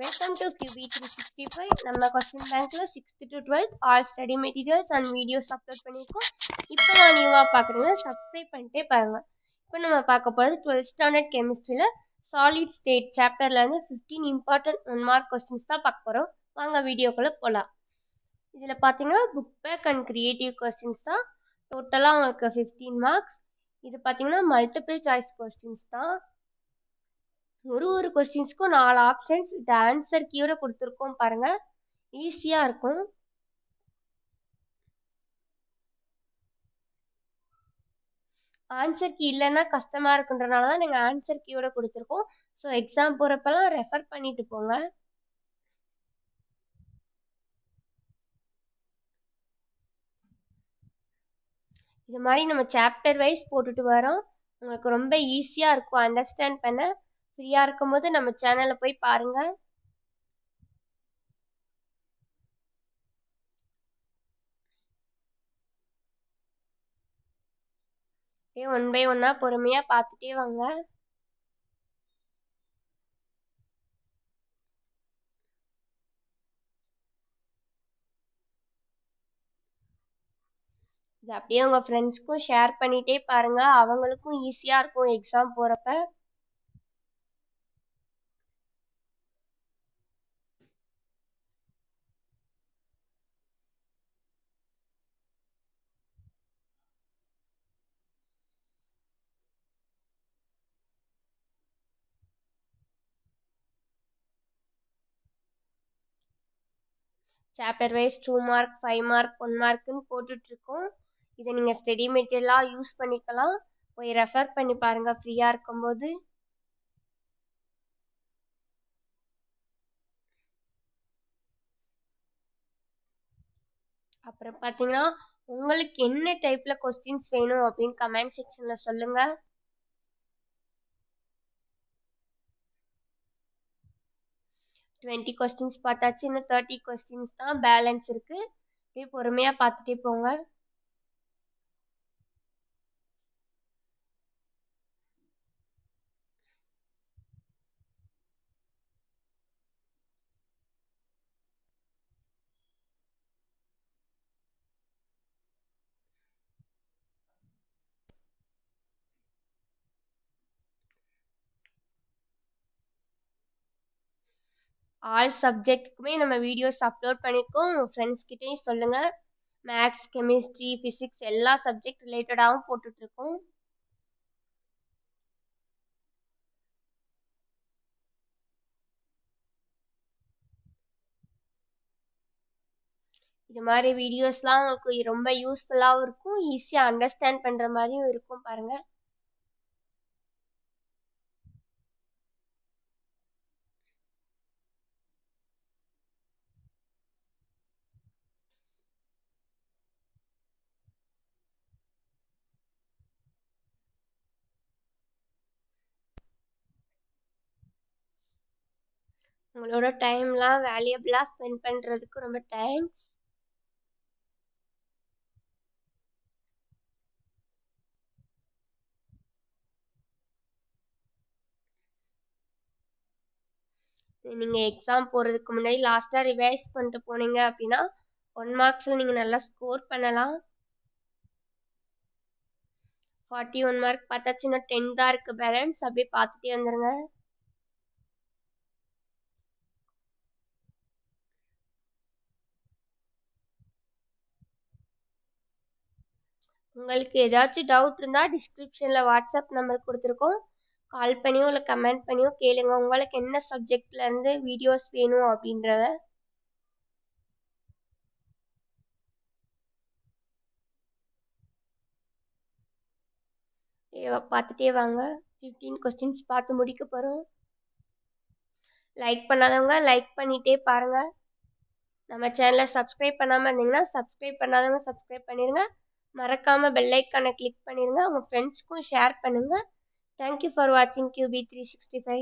Welcome to QB365. நம்ம question பேங்க்ல 6th to 12th all study materials and videos upload பண்ணியிருக்கோம். இப்போ நான் நியூவாக பார்க்குறீங்க சப்ஸ்கிரைப் பண்ணிட்டே பாருங்க. இப்போ நம்ம பார்க்க போகிறது 12th ஸ்டாண்டர்ட் கெமிஸ்ட்ரியில் சாலிட் ஸ்டேட் சாப்டர்லேருந்து 15 இம்பார்ட்டன்ட் 1 மார்க் கொஸ்டின்ஸ் தான் பார்க்க போகிறோம். வாங்க வீடியோக்குள்ளே போகலாம். இதில் பார்த்தீங்கன்னா book back and creative questions தான். டோட்டலாக உங்களுக்கு 15 மார்க்ஸ். இது பார்த்தீங்கன்னா மல்டிபிள் சாய்ஸ் கொஸ்டின்ஸ் தான். ஒரு கொஸ்டின்ஸ்க்கும் 4 ஆப்ஷன்ஸ். இந்த ஆன்சர் கீயோட கொடுத்துருக்கோம் பாருங்க, ஈஸியா இருக்கும். ஆன்சர் கீ இல்லைன்னா கஷ்டமா இருக்குன்றனால தான் நாங்கள் ஆன்சர் கீயோட கொடுத்துருக்கோம். ஸோ எக்ஸாம் போகிறப்பெல்லாம் ரெஃபர் பண்ணிட்டு போங்க. இது மாதிரி நம்ம சாப்டர் வைஸ் போட்டுட்டு வரோம். உங்களுக்கு ரொம்ப ஈஸியாக இருக்கும் அண்டர்ஸ்டாண்ட் பண்ண. ஃப்ரீயாக இருக்கும்போது நம்ம சேனலை போய் பாருங்கள். ஒன் பை ஒன்னா பொறுமையாக பார்த்துட்டே வாங்க. இது அப்படியே உங்கள் ஃப்ரெண்ட்ஸ்க்கும் ஷேர் பண்ணிகிட்டே பாருங்கள், அவங்களுக்கும் ஈஸியாக இருக்கும் எக்ஸாம் போகிறப்ப. சாப்டர் வைஸ் 2 மார்க் 5 மார்க் 1 மார்க்குன்னு போட்டுட்ருக்கோம். இதை நீங்கள் ஸ்டடி மெட்டீரியலாக யூஸ் பண்ணிக்கலாம். போய் ரெஃபர் பண்ணி பாருங்கள் ஃப்ரீயாக இருக்கும்போது. அப்புறம் பார்த்தீங்கன்னா உங்களுக்கு என்ன டைப்பில் கொஸ்டின்ஸ் வேணும் அப்படின்னு கமெண்ட் செக்ஷனில் சொல்லுங்கள். டுவெண்ட்டி கொஸ்டின்ஸ் பார்த்தாச்சு, இன்னும் 30 கொஸ்டின்ஸ் தான் பேலன்ஸ் இருக்குது. அப்படியே பொறுமையாக பார்த்துட்டே போங்க. ஆல் சப்ஜெக்ட்டுக்குமே நம்ம வீடியோஸ் அப்லோட் பண்ணியிருக்கோம். உங்கள் ஃப்ரெண்ட்ஸ்கிட்டையும் சொல்லுங்கள். மேக்ஸ், கெமிஸ்ட்ரி, ஃபிசிக்ஸ் எல்லா சப்ஜெக்ட் ரிலேட்டடாகவும் போட்டுட்ருக்கோம். இது மாதிரி வீடியோஸ்லாம் உங்களுக்கு ரொம்ப யூஸ்ஃபுல்லாகவும் இருக்கும், ஈஸியாக அண்டர்ஸ்டாண்ட் பண்ணுற மாதிரியும் இருக்கும் பாருங்கள். உங்களோட டைம்லாம் வேல்யூபிளாக ஸ்பெண்ட் பண்ணுறதுக்கு ரொம்ப தேங்க்ஸ். நீங்கள் எக்ஸாம் போகிறதுக்கு முன்னாடி லாஸ்ட்டாக ரிவைஸ் பண்ணிட்டு போனீங்க அப்படின்னா 1 மார்க்ஸில் நீங்கள் நல்லா ஸ்கோர் பண்ணலாம். 41 மார்க் பார்த்தாச்சு, இன்னும் 10 தான் இருக்குது பேலன்ஸ். அப்படியே பார்த்துட்டே வந்துடுங்க. உங்களுக்கு ஏதாச்சும் டவுட் இருந்தால் டிஸ்கிரிப்ஷனில் வாட்ஸ்அப் நம்பர் கொடுத்துருக்கோம். கால் பண்ணியோ இல்லை கமெண்ட் பண்ணியோ கேளுங்க, உங்களுக்கு என்ன சப்ஜெக்ட்லேருந்து வீடியோஸ் வேணும் அப்படின்றத. பார்த்துட்டே வாங்க. 15 கொஸ்டின்ஸ் பார்த்து முடிக்க போகிறோம். லைக் பண்ணாதவங்க லைக் பண்ணிகிட்டே பாருங்கள். நம்ம சேனலை சப்ஸ்கிரைப் பண்ணாமல் இருந்தீங்கன்னா சப்ஸ்கிரைப் பண்ணாதவங்க சப்ஸ்கிரைப் பண்ணிடுங்க. மறக்காமல் பெல் ஐக்கானை கிளிக் பண்ணிடுங்க. உங்கள் ஃப்ரெண்ட்ஸ்க்கும் ஷேர் பண்ணுங்கள். தேங்க்யூ ஃபார் வாட்சிங் QB365.